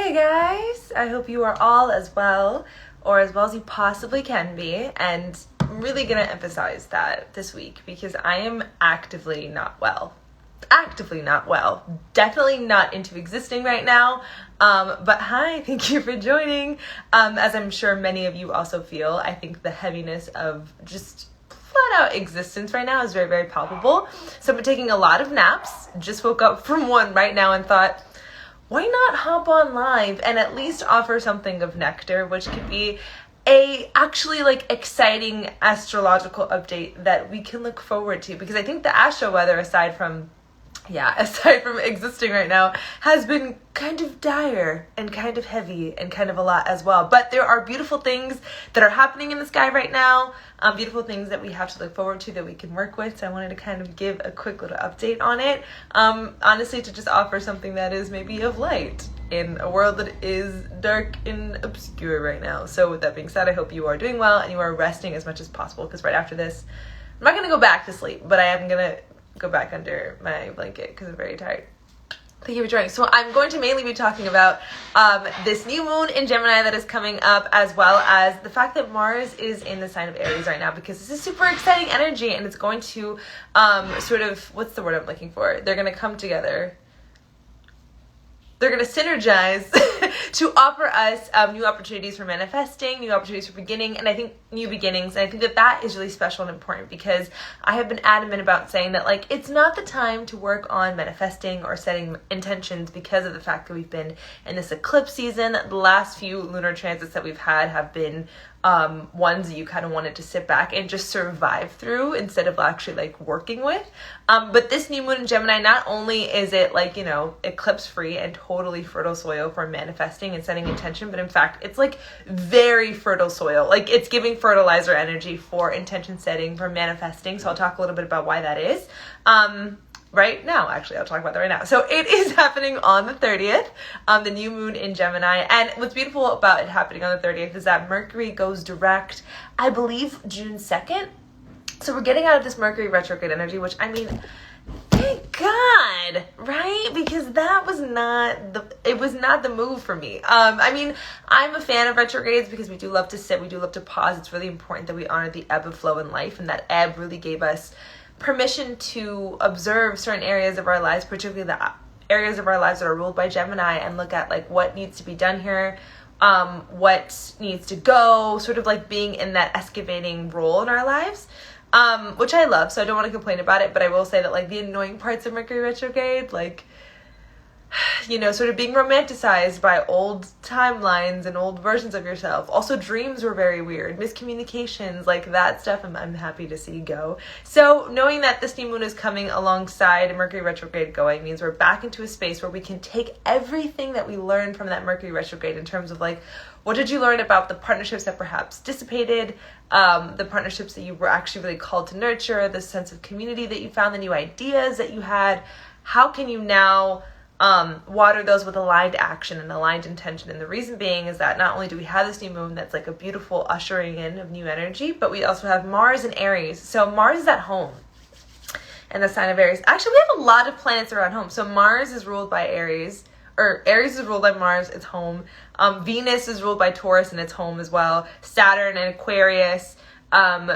Hey guys, I hope you are all as well, or as well as you possibly can be, and I'm really going to emphasize that this week because I am actively not well. Definitely not into existing right now, but hi, thank you for joining. As I'm sure many of you also feel, I think the heaviness of just flat out existence right now is very, very palpable. So I've been taking a lot of naps, just woke up from one right now and thought, why not hop on live and at least offer something of nectar, which could be a actually exciting astrological update that we can look forward to, because I think the astro weather, aside from existing right now, has been kind of dire and kind of heavy and kind of a lot as well. But there are beautiful things that are happening in the sky right now, beautiful things that we have to look forward to that we can work with. So I wanted to kind of give a quick little update on it. Honestly, to just offer something that is maybe of light in a world that is dark and obscure right now. So with that being said, I hope you are doing well and you are resting as much as possible, because right after this, I'm not going to go back to sleep, but I am going to go back under my blanket because I'm very tired. Thank you for joining. So I'm going to mainly be talking about this new moon in Gemini that is coming up, as well as the fact that Mars is in the sign of Aries right now, because this is super exciting energy and it's going to what's the word I'm looking for? They're going to come together. They're going to synergize to offer us new opportunities for manifesting, new opportunities for beginning, and I think new beginnings. And I think that is really special and important, because I have been adamant about saying that it's not the time to work on manifesting or setting intentions, because of the fact that we've been in this eclipse season. The last few lunar transits that we've had have been ones that you kind of wanted to sit back and just survive through instead of actually working with. But this new moon in Gemini, not only is it eclipse free and totally fertile soil for manifesting and setting intention, but in fact it's very fertile soil. It's giving fertilizer energy for intention setting, for manifesting. So I'll talk a little bit about why that is. Right now, actually, I'll talk about that right now. So it is happening on the 30th, the new moon in Gemini. And what's beautiful about it happening on the 30th is that Mercury goes direct, I believe, June 2nd. So we're getting out of this Mercury retrograde energy, which, I mean, thank God, right? Because that was not the move for me. I'm a fan of retrogrades because we do love to sit, we do love to pause. It's really important that we honor the ebb and flow in life, and that ebb really gave us permission to observe certain areas of our lives, particularly the areas of our lives that are ruled by Gemini, and look at what needs to be done here, what needs to go, being in that excavating role in our lives, which I love. So I don't want to complain about it, but I will say that the annoying parts of Mercury retrograde, being romanticized by old timelines and old versions of yourself. Also, dreams were very weird. Miscommunications, that stuff, I'm happy to see go. So knowing that this new moon is coming alongside Mercury retrograde going means we're back into a space where we can take everything that we learned from that Mercury retrograde in terms of what did you learn about the partnerships that perhaps dissipated, the partnerships that you were actually really called to nurture, the sense of community that you found, the new ideas that you had. How can you now water those with aligned action and aligned intention? And the reason being is that not only do we have this new moon that's a beautiful ushering in of new energy, but we also have Mars in Aries. So Mars is at home and the sign of Aries. Actually, we have a lot of planets around home. So Mars is ruled by Aries, or Aries is ruled by Mars, it's home. Venus is ruled by Taurus and it's home as well. Saturn and Aquarius,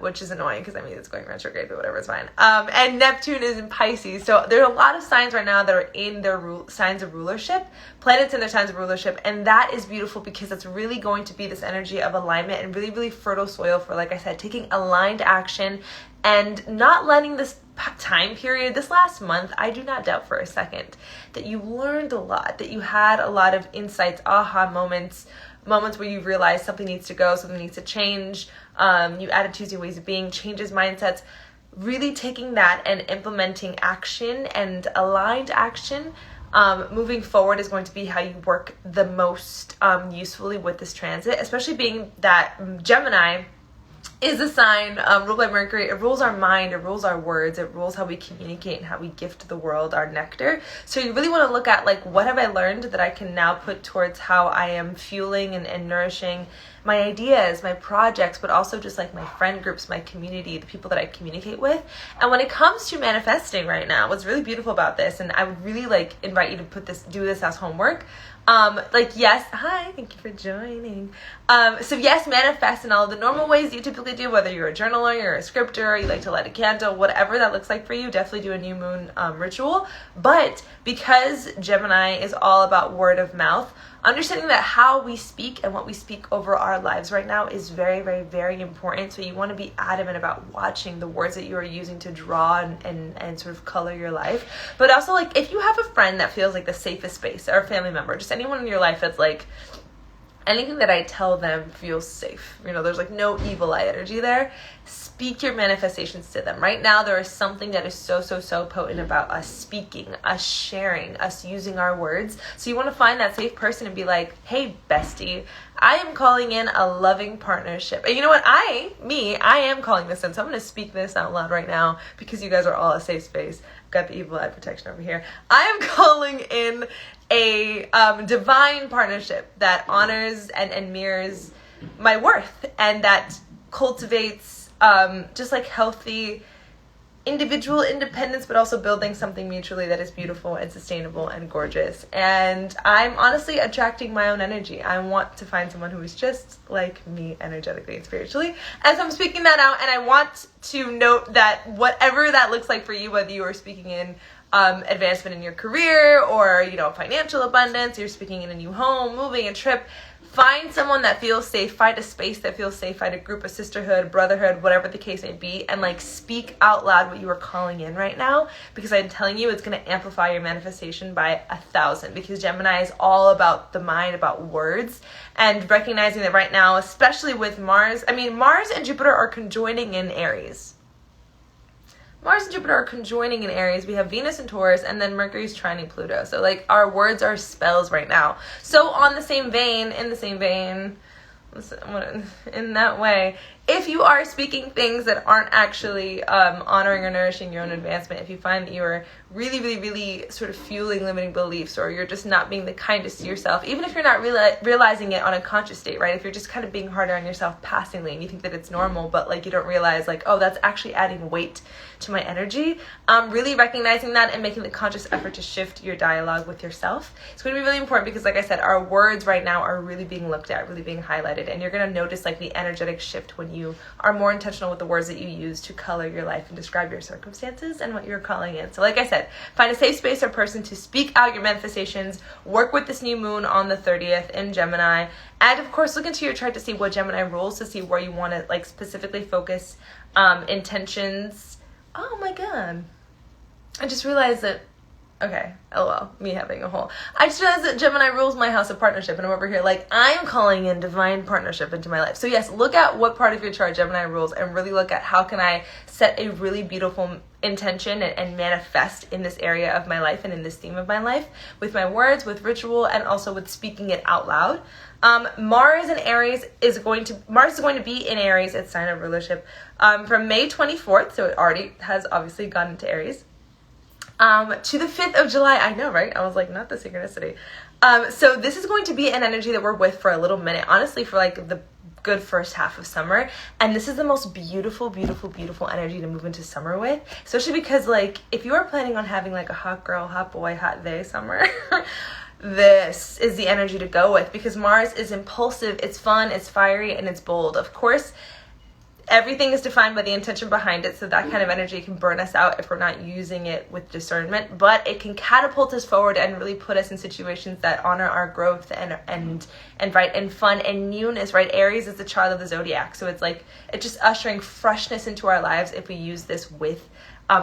which is annoying because it's going retrograde, but whatever, it's fine. And Neptune is in Pisces. So there are a lot of signs right now that are in their signs of rulership, planets in their signs of rulership. And that is beautiful because it's really going to be this energy of alignment and really, really fertile soil for, like I said, taking aligned action and not letting this time period, this last month, I do not doubt for a second that you learned a lot, that you had a lot of insights, aha moments where you realize something needs to go, something needs to change, new attitudes, new ways of being, changes, mindsets. Really taking that and implementing action and aligned action moving forward is going to be how you work the most usefully with this transit, especially being that Gemini is a sign ruled by Mercury. It rules our mind, it rules our words, it rules how we communicate and how we gift the world our nectar. So you really want to look at what have I learned that I can now put towards how I am fueling and nourishing my ideas, my projects, but also just my friend groups, my community, the people that I communicate with. And when it comes to manifesting right now, what's really beautiful about this, and I would really invite you to do this as homework, Yes, hi, thank you for joining. So yes, manifest in all the normal ways you typically do, whether you're a journaler, you're a scripter, you like to light a candle, whatever that looks like for you, definitely do a new moon ritual. But because Gemini is all about word of mouth, understanding that how we speak and what we speak over our lives right now is very, very, very important. So you want to be adamant about watching the words that you are using to draw and sort of color your life. But also, like, if you have a friend that feels like the safest space, or a family member, just anyone in your life that's like, anything that I tell them feels safe. There's like no evil eye energy there. Speak your manifestations to them. Right now, there is something that is so, so, so potent about us speaking, us sharing, us using our words. So you want to find that safe person and be like, hey, bestie, I am calling in a loving partnership. And you know what? I am calling this in. So I'm going to speak this out loud right now because you guys are all a safe space. Got the evil eye protection over here. I am calling in a divine partnership that honors and mirrors my worth, and that cultivates just like healthy individual independence, but also building something mutually that is beautiful and sustainable and gorgeous. And I'm honestly attracting my own energy. I want to find someone who is just like me energetically and spiritually. As I'm speaking that out, and I want to note that whatever that looks like for you, whether you are speaking in advancement in your career or, financial abundance, you're speaking in a new home, moving, a trip, find someone that feels safe, find a space that feels safe, find a group, a sisterhood, brotherhood, whatever the case may be, and speak out loud what you are calling in right now, because I'm telling you, it's going to amplify your manifestation by 1,000, because Gemini is all about the mind, about words, and recognizing that right now, especially with Mars and Jupiter are conjoining in Aries. Mars and Jupiter are conjoining in Aries. We have Venus in Taurus, and then Mercury's trining Pluto. So our words are spells right now. So in the same vein, in that way, if you are speaking things that aren't actually honoring or nourishing your own advancement, if you find that you are really, really, really sort of fueling limiting beliefs, or you're just not being the kindest to yourself, even if you're not realizing it on a conscious state, right? If you're just kind of being harder on yourself passingly and you think that it's normal, but you don't realize oh, that's actually adding weight to my energy, really recognizing that and making the conscious effort to shift your dialogue with yourself. It's going to be really important because, like I said, our words right now are really being looked at, really being highlighted, and you're going to notice the energetic shift when you are more intentional with the words that you use to color your life and describe your circumstances and what you're calling in. So like I said, find a safe space or person to speak out your manifestations, work with this new moon on the 30th in Gemini, and of course look into your chart to see what Gemini rules, to see where you want to specifically focus intentions. Oh my god, I just realized that. Okay, lol, me having a whole. I just realized that Gemini rules my house of partnership, and I'm over here I'm calling in divine partnership into my life. So yes, look at what part of your chart Gemini rules, and really look at how can I set a really beautiful intention and manifest in this area of my life and in this theme of my life with my words, with ritual, and also with speaking it out loud. Mars is going to be in Aries, its sign of rulership, from May 24th, so it already has obviously gone into Aries. To the 5th of July. I know, right? I was not the synchronicity. So this is going to be an energy that we're with for a little minute, honestly, for the good first half of summer. And this is the most beautiful, beautiful, beautiful energy to move into summer with, especially because if you are planning on having a hot girl, hot boy, hot day summer, this is the energy to go with, because Mars is impulsive, it's fun, it's fiery, and it's bold. Of course, everything is defined by the intention behind it, so that kind of energy can burn us out if we're not using it with discernment, but it can catapult us forward and really put us in situations that honor our growth and fun and newness, right? Aries is the child of the zodiac, so it's just ushering freshness into our lives if we use this with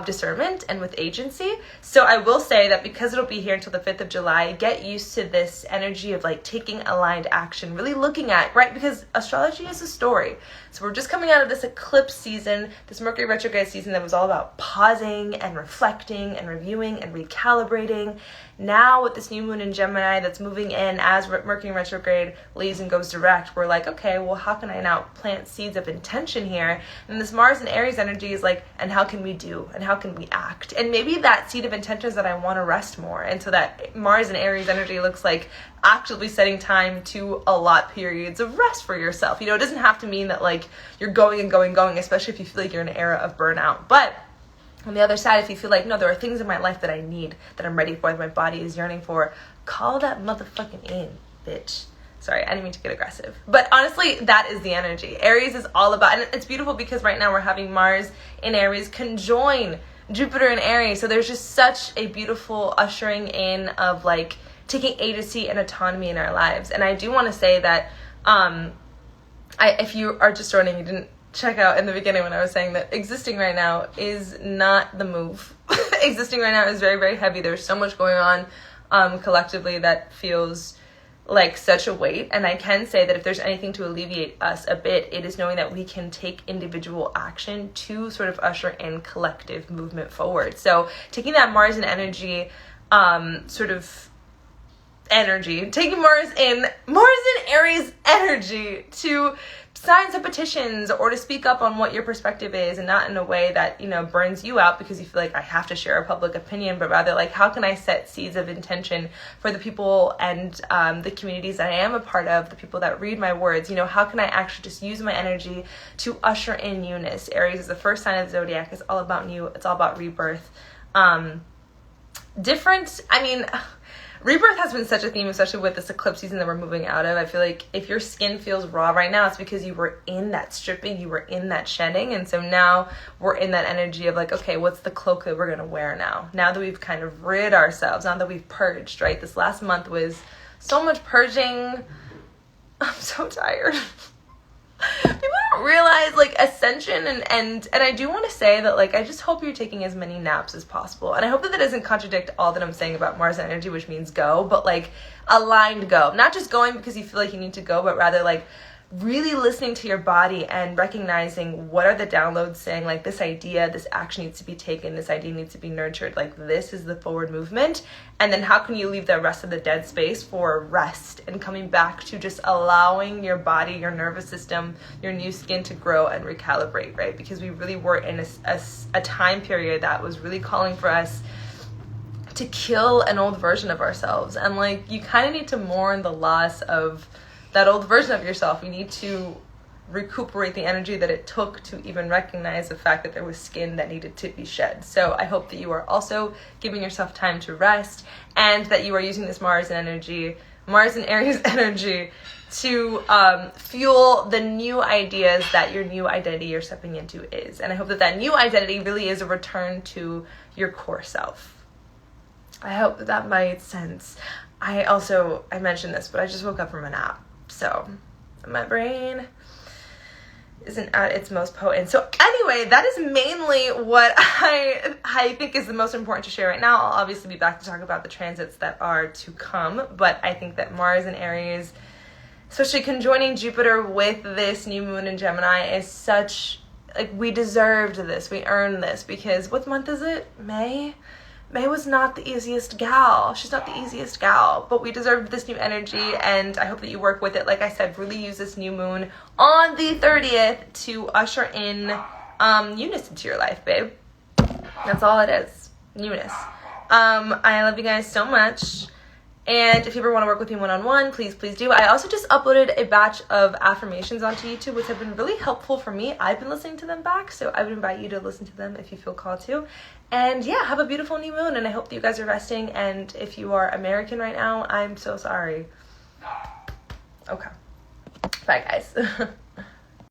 discernment and with agency. So I will say that because it'll be here until the 5th of July, get used to this energy of taking aligned action, really looking at, right? Because astrology is a story. So we're just coming out of this eclipse season, this Mercury retrograde season that was all about pausing and reflecting and reviewing and recalibrating. Now with this new moon in Gemini that's moving in as Mercury retrograde leaves and goes direct, we're okay, well, how can I now plant seeds of intention here? And this Mars and Aries energy is and how can we do? And how can we act? And maybe that seed of intention is that I want to rest more. And so that Mars and Aries energy looks like actively setting time to allot periods of rest for yourself. It doesn't have to mean that you're going and going, especially if you feel you're in an era of burnout. But on the other side, if you feel no, there are things in my life that I need, that I'm ready for, that my body is yearning for, call that motherfucking in, bitch. Sorry, I didn't mean to get aggressive. But honestly, that is the energy. Aries is all about, and it's beautiful because right now we're having Mars in Aries conjoin Jupiter in Aries. So there's just such a beautiful ushering in of like taking agency and autonomy in our lives. And I do want to say that if you are just joining, you didn't check out in the beginning when I was saying that existing right now is not the move. Existing right now is very, very heavy. There's so much going on collectively that feels like such a weight. And I can say that if there's anything to alleviate us a bit, it is knowing that we can take individual action to sort of usher in collective movement forward. So taking that Mars and energy taking Mars in Aries energy to sign some petitions or to speak up on what your perspective is, and not in a way that, you know, burns you out because you feel like I have to share a public opinion, but rather like, how can I set seeds of intention for the people and the communities that I am a part of, the people that read my words? You know, how can I actually just use my energy to usher in newness? Aries is the first sign of the zodiac. It's all about new. It's all about rebirth. Rebirth has been such a theme, especially with this eclipse season that we're moving out of. I feel like if your skin feels raw right now, it's because you were in that stripping, you were in that shedding. And so now we're in that energy of like, okay, what's the cloak that we're going to wear now? Now that we've kind of rid ourselves, now that we've purged, right? This last month was so much purging. I'm so tired. People don't realize like ascension and I do want to say that like I just hope you're taking as many naps as possible, and I hope that doesn't contradict all that I'm saying about Mars energy, which means go, but like aligned go, not just going because you feel like you need to go, but rather like really listening to your body and recognizing what are the downloads saying, like this idea, this action needs to be taken, this idea needs to be nurtured, like this is the forward movement. And then how can you leave the rest of the dead space for rest and coming back to just allowing your body, your nervous system, your new skin to grow and recalibrate, right? Because we really were in a time period that was really calling for us to kill an old version of ourselves. And like, you kind of need to mourn the loss of that old version of yourself. You need to recuperate the energy that it took to even recognize the fact that there was skin that needed to be shed. So I hope that you are also giving yourself time to rest, and that you are using this Mars and Aries energy to fuel the new ideas that your new identity you're stepping into is. And I hope that that new identity really is a return to your core self. I hope that made sense. I mentioned this, but I just woke up from a nap. So my brain isn't at its most potent. So anyway, that is mainly what I think is the most important to share right now. I'll obviously be back to talk about the transits that are to come, but I think that Mars and Aries, especially conjoining Jupiter with this new moon in Gemini, is such, like, we deserved this. We earned this because what month is it? May? May was not the easiest gal. She's not the easiest gal, but we deserve this new energy, and I hope that you work with it. Like I said, really use this new moon on the 30th to usher in newness into your life, babe. That's all it is. Newness. I love you guys so much. And if you ever want to work with me one-on-one, please do. I also just uploaded a batch of affirmations onto YouTube, which have been really helpful for me. I've been listening to them back, so I would invite you to listen to them if you feel called to. And yeah, have a beautiful new moon, and I hope that you guys are resting. And if you are American right now, I'm so sorry. Okay. Bye, guys.